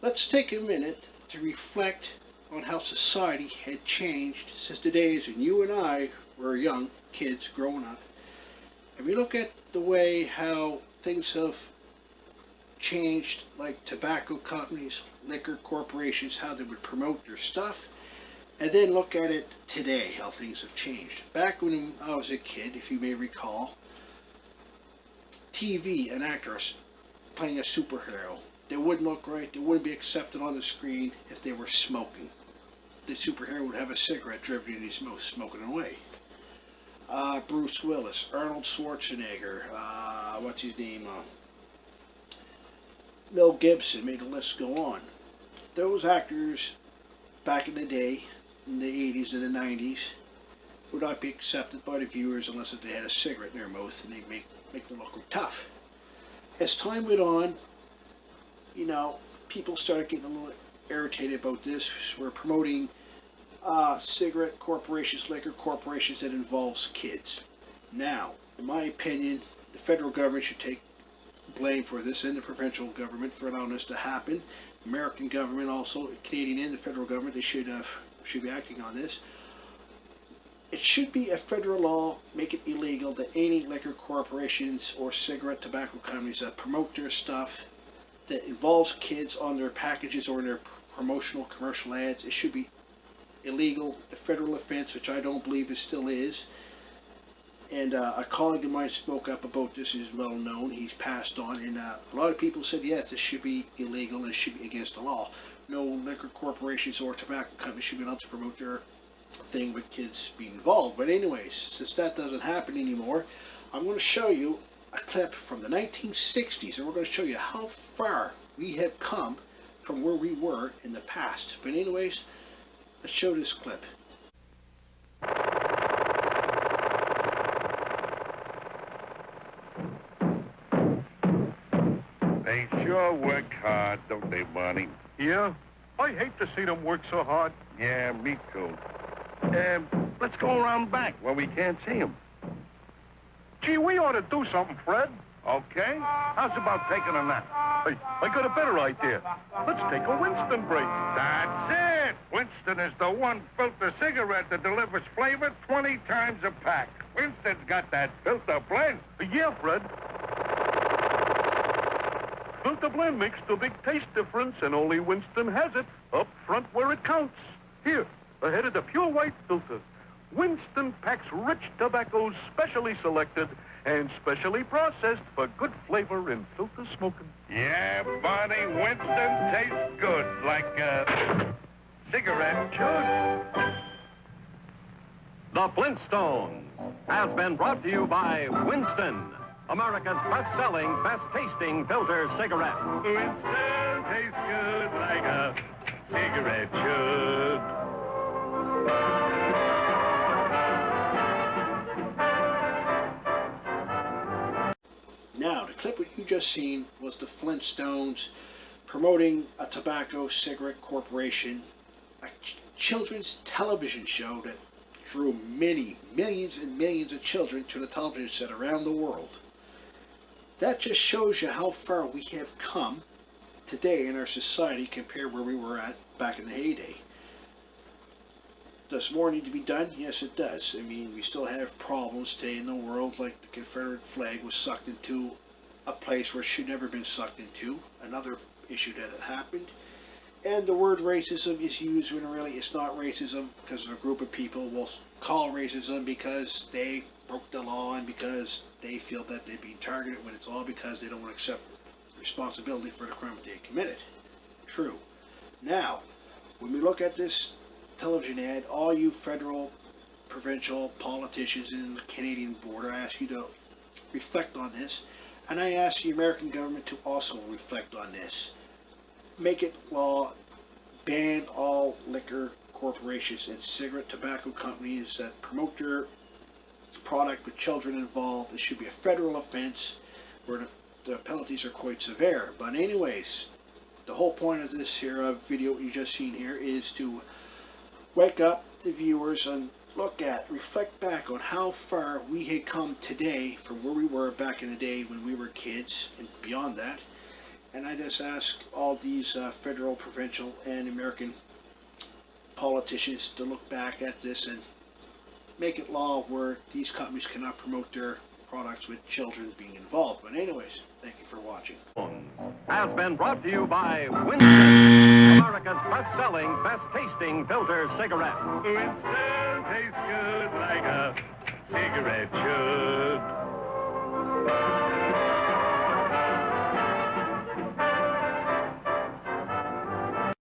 Let's take a minute to reflect on how society had changed since the days when you and I were young kids growing up. And we look at the way how things have changed, like tobacco companies, liquor corporations, how they would promote their stuff, and then look at it today, how things have changed. Back when I was a kid, if you may recall, TV, an actor playing a superhero, they wouldn't look right, they wouldn't be accepted on the screen if they were smoking. The superhero would have a cigarette driven in his mouth, smoking away. Bruce Willis, Arnold Schwarzenegger, what's his name? Mel Gibson, made the list go on. Those actors back in the day, in the 80s and the 90s, would not be accepted by the viewers unless they had a cigarette in their mouth and they make them look tough. As time went on, people started getting a little irritated about this. We're promoting cigarette corporations, liquor corporations that involves kids. Now, in my opinion, the federal government should take blame for this, and the provincial government for allowing this to happen. American government also, Canadian and the federal government, they should be acting on this. It should be a federal law, make it illegal that any liquor corporations or cigarette tobacco companies that promote their stuff that involves kids on their packages or in their promotional commercial ads, it should be illegal, a federal offense, which I don't believe it still is. And a colleague of mine spoke up about this, is well known, he's passed on, and a lot of people said yes, this should be illegal and it should be against the law. No liquor corporations or tobacco companies should be allowed to promote their thing with kids being involved. But anyways, since that doesn't happen anymore, I'm going to show you a clip from the 1960s, and we're going to show you how far we have come from where we were in the past. But anyways, let's show this clip. They sure work hard, don't they, Barney? Yeah? I hate to see them work so hard. Yeah, me too. Let's go around back where we can't see them. Gee, we ought to do something, Fred. Okay? How's about taking a nap? Hey, I got a better idea. Let's take a Winston break. That's it! Winston is the one filter cigarette that delivers flavor 20 times a pack. Winston's got that filter blend. Yeah, Fred. Filter blend makes the big taste difference, and only Winston has it up front where it counts. Here, ahead of the pure white filter. Winston packs rich tobaccos specially selected and specially processed for good flavor in filter smoking. Yeah, Barney, Winston tastes good, like a cigarette should. The Flintstones has been brought to you by Winston, America's best-selling, best-tasting filter cigarette. Winston tastes good like a cigarette should. Now, the clip what you just seen was the Flintstones promoting a tobacco cigarette corporation, a children's television show that drew millions and millions of children to the television set around the world. That just shows you how far we have come today in our society compared where we were at back in the heyday. Does more need to be done? Yes, it does. I mean, we still have problems today in the world, like the Confederate flag was sucked into a place where it should never have been sucked into. Another issue that had happened. And the word racism is used when really it's not racism, because a group of people will call racism because they broke the law and because they feel that they're being targeted, when it's all because they don't want to accept responsibility for the crime that they committed. True. Now, when we look at this television ad, all you federal, provincial politicians in the Canadian border, I ask you to reflect on this, and I ask the American government to also reflect on this. Make it law, ban all liquor corporations and cigarette tobacco companies that promote their product with children involved. It should be a federal offense where the penalties are quite severe. But anyways, the whole point of this here video you just seen here is to wake up the viewers and reflect back on how far we had come today from where we were back in the day when we were kids and beyond that. And I just ask all these federal, provincial, and American politicians to look back at this and make it law where these companies cannot promote their products with children being involved. But anyways, thank you for watching. Has been brought to you by Winston, America's best-selling, best-tasting filter cigarette. Winston tastes good like a cigarette should.